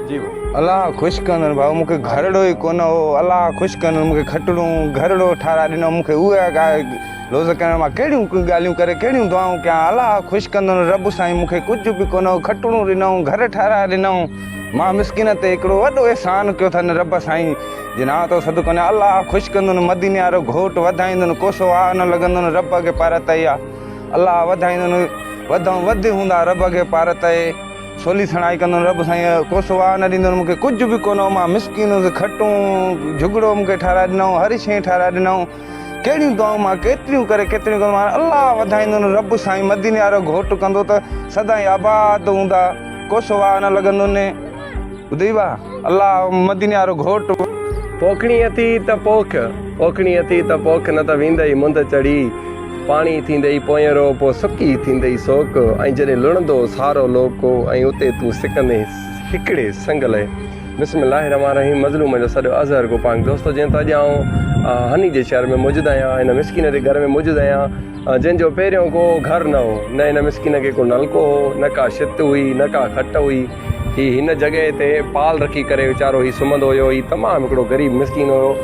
जी अल्लाह ख़ुशि कंदो भाऊ, मूंखे घरड़ो ई कोन हो। अल्लाह ख़ुशि कंदो, मूंखे खटड़ूं घरड़ो ठाराए ॾिनो। मूंखे उहे रोज़ करण मां कहिड़ियूं ॻाल्हियूं करे कहिड़ियूं दुआऊं कयां। अल्लाह ख़ुशि कंदो रब साईं, मूंखे कुझु बि कोन हो। खटड़ूं ॾिनऊं, घर ठाराए ॾिनऊं। मां मिसकिन ते हिकिड़ो वॾो अहसान कयो अथनि रब साईं जे नाम तो सदु कोन्हे। अल्लाह ख़ुशि कंदो मदीने वारो घोट वधाईंदो कोसो वाह न लॻंदो रब खे पार तई आहे। अल्लाह वधाईंदो वधि हूंदा रब खे पार तए। सोली सणाई कंदो रब साईं, कोसो वाह न ॾींदो मूंखे कुझु बि कोन हो। मां मिसकिन हुउसि, खटूं झुगड़ो मूंखे ठाराए ॾिनऊं, हर शइ ठाराए ॾिनऊं। कहिड़ियूं दुआऊं मां केतिरियूं करे केतिरियूं कंदो मां। अल्लाह वधाईंदो रब साईं, मदीने वारो घोट कंदो त सदाईं आबाद हूंदा, कोसो वाह न लॻंदो ने। ॿुधी वाह अल्लाह मदीने वारो घोट। पोखणी अथी त पोख, पोखणी अथी त पोख, न त वेंदई मुंद चढ़ी। पाणी थींदई पोयरो, पोइ सुकी थींदई सोक। ऐं जॾहिं लुणंदो सारो लोको, ऐं उते तूं सिकंदे हिकिड़े संगल। बिस्मिल्लाह रहमान रहीम। मज़लूम जो सॼो अज़हर को पाक दोस्तो, जंहिं त अॼु आउं हनी जे शहर में मौजूदु आहियां। हिन मिसकिन जे घर में मौजूदु आहियां, जंहिंजो पहिरियों को घर न हो, न हिन मिसकिन खे को नलको हो, न का छित हुई, न का खट हुई। ही हिन जॻह ते पाल रखी करे वीचारो ही सुम्हंदो हुयो। ही तमामु हिकिड़ो ग़रीब मिसकिन हुयो।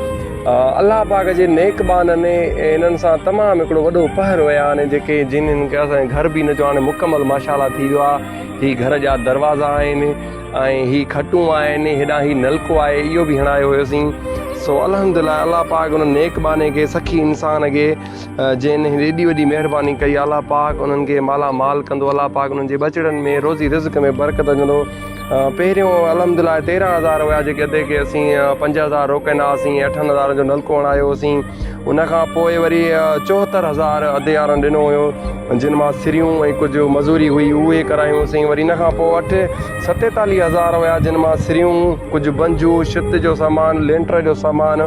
अलाह पाक जे नेकबाननि इन्हनि सां तमामु हिकिड़ो वॾो पहर हुया आहिनि, जेके जिन्हनि खे असांजे घर बि न जो हाणे मुकमल माशाअल्लाह थी वियो आहे। ही घर जा दरवाज़ा आहिनि, ऐं ही खटूं आहिनि, हेॾां ही नलको आहे, इहो बि हणायो हुयोसीं। सो अल्हम्दुलिल्लाह अल्लाह पाक उन नेकबाने खे, सखी इंसान खे, जंहिं एॾी वॾी महिरबानी कई, अल्लाह पाक उन्हनि खे मालामाल कंदो। अल्लाह पाक उन्हनि जे बचड़नि में, रोज़ी रिज़्क़ में बरकत कंदो। पहिरियों अल्हम्दुलिल्लाह 13,000 हुया जेके अधे खे असीं 5,000 रोकाईंदा हुआसीं, 8,000 जो नलको हणायो हुओसीं। उनखां पोइ वरी 74,000 अधे वारनि ॾिनो हुयो, जिन मां सिरियूं ऐं कुझु मज़ूरी हुई उहे करायूंसीं। वरी इन खां पोइ 47,000 हुया, जिन मां सिरियूं, कुझु बंजू, छित जो सामान, लेंटर जो सामान।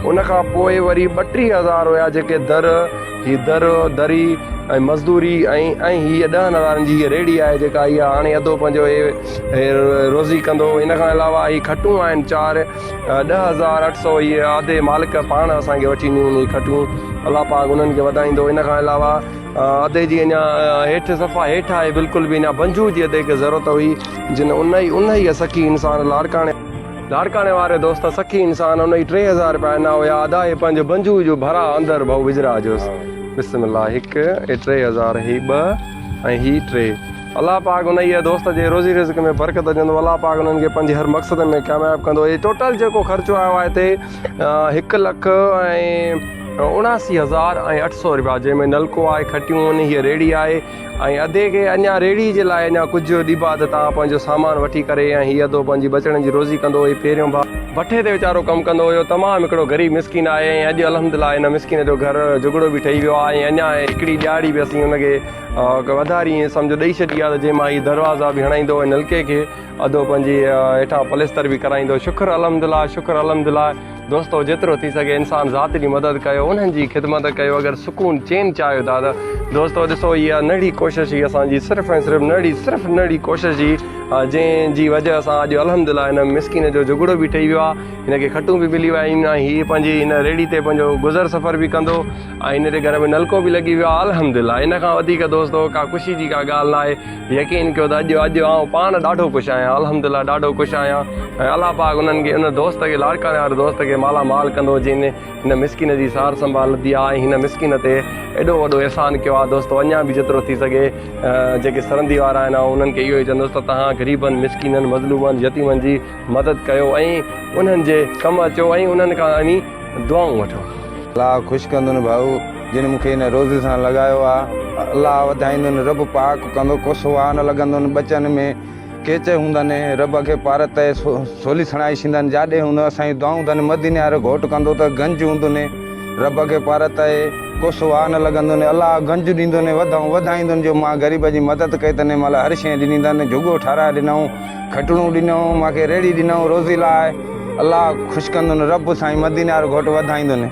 उनखां पोइ वरी 32,000 हुया जेके दरी ऐं मज़दूरी, ऐं हीअ 10,000 जी हीअ रेड़ी आहे जेका इहा हाणे अधो पंहिंजो रोज़ी कंदो। इन खां अलावा ही खटूं आहिनि 4, 10,800 इहे आधे मालिक पाण असांखे वठी ॾिनियूं उन खटूं। अलाह पाक उन्हनि खे वधाईंदो। इन खां अलावा अधे जी अञा हेठि सफ़ा हेठि आहे, बिल्कुलु बि अञा बंजू जी अधे खे ज़रूरत हुई, जिन उन ई सखी इंसान लाड़काणे वारे दोस्त सखी इंसान उन ई 3,000 रुपया अञा हुया अदा। हे पंहिंजो बंजू जो भरा अंदरि भाऊ विझरा जोसि। बिस्मिल्लाह, 1 ऐं 3,000, ही 2 ऐं ही 3। अलाह पाक उन ई दोस्त जे रोज़ी रिज़्क़ में बरकत ॾींदो। अलाह पाक उन्हनि खे पंहिंजे हर मक़सद में कामयाबु कंदो। हे टोटल जेको ख़र्चो आयो आहे हिते 1,79,800 रुपया, जंहिंमें नलको आहे, खटियूं आहिनि, हीअ रेड़ी आहे, ऐं अधे खे अञा रेड़ी जे लाइ अञा कुझु ॾींहं बाद तव्हां पंहिंजो सामान वठी करे, ऐं हीअ अधो पंहिंजी बचड़नि जी रोज़ी कंदो। ही पहिरियों भठे ते वीचारो कमु कंदो हुयो। तमामु हिकिड़ो ग़रीब मिसकिन आहे, ऐं अॼु अल्हम्दुलिल्लाह हिन मिसकिन जो घर झुगड़ो बि ठही वियो आहे। ऐं अञा हिकिड़ी ॾियारी बि असीं हुनखे वधारी सम्झो ॾेई छॾी आहे, त जंहिं मां ही दरवाज़ा बि हणाईंदो ऐं नलके खे अधो पंहिंजी हेठां पलेस्तर बि कराईंदो। शुक्र अल्हम्दुलिल्लाह, शुक्र अल्हम्दुलिल्लाह। दोस्तो जेतिरो थी सघे इंसान ज़ात जी मदद कयो, उन्हनि जी ख़िदमत कयो। अगरि सुकून चैन चाहियो था त दोस्तो ॾिसो, इहा नंढी कोशिशि ही असांजी सिर्फ़ु ऐं सिर्फ़ु नंढी कोशिशि जी, जंहिंजी वजह सां अॼु अल्हम्दुलिल्लाह हिन मिसकिन जो झुगड़ो बि ठही वियो आहे, हिनखे खटूं बि मिली विया आहिनि, ऐं हीअ पंहिंजी हिन रेड़ी ते पंहिंजो गुज़र सफ़र बि कंदो, ऐं हिन जे घर में नलको बि लॻी वियो आहे। अल्हम्दुलिल्लाह इन खां वधीक दोस्तो का ख़ुशी जी का ॻाल्हि न आहे। यकीन कयो त अॼु आउं पाण ॾाढो ख़ुशि आहियां, अल्हम्दुलिल्लाह ॾाढो ख़ुशि आहियां। ऐं अलाह पाक उन्हनि खे, उन दोस्त खे, लाड़काणे वारे दोस्त खे मालामाल कंदो, जंहिं हिन मिसकिन जी सार संभाल दी आहे, हिन मिसकिन ते एॾो वॾो अहसान कयो आहे। दोस्तो अञा बि जेतिरो थी सघे जेके सरंदी वारा आहिनि, उन्हनि खे इहो ई चवंदुसि त तव्हां ग़रीबनि, मिसकिननि, मज़लूमनि, यतीमनि जी मदद कयो, ऐं उन्हनि जे कमु अचो, ऐं उन्हनि खां दुआऊं वठो। अल्लाह ख़ुशि कंदो भाऊ, जिन मूंखे हिन रोज़ी सां लॻायो आहे। अल्लाह वधाईंदो रब पाक कंदो, कोसो वाह न लॻंदो। बचनि में केच हूंदा आहिनि, रब खे पार ते सोली सणाई छींदा आहिनि। जाॾे हूंदो असांजी दुआऊं अथनि। मदीने वारो घोट कंदो त गंज हूंदो ने, रब खे पार ते कोसो वाह न लॻंदो ने। अल्लाह गंज ॾींदो ने, वधाईंदो जो मां ग़रीब जी मदद कई अथनि। महिल हर शइ ॾिनी अथनि, झुगो ठाराए ॾिनऊं, खटणूं ॾिनऊं, मूंखे रेड़ी ॾिनऊं रोज़ी लाइ। अल्लाह ख़ुशि कंदो रब साईं, मदीने वारो घोट वधाईंदो ने।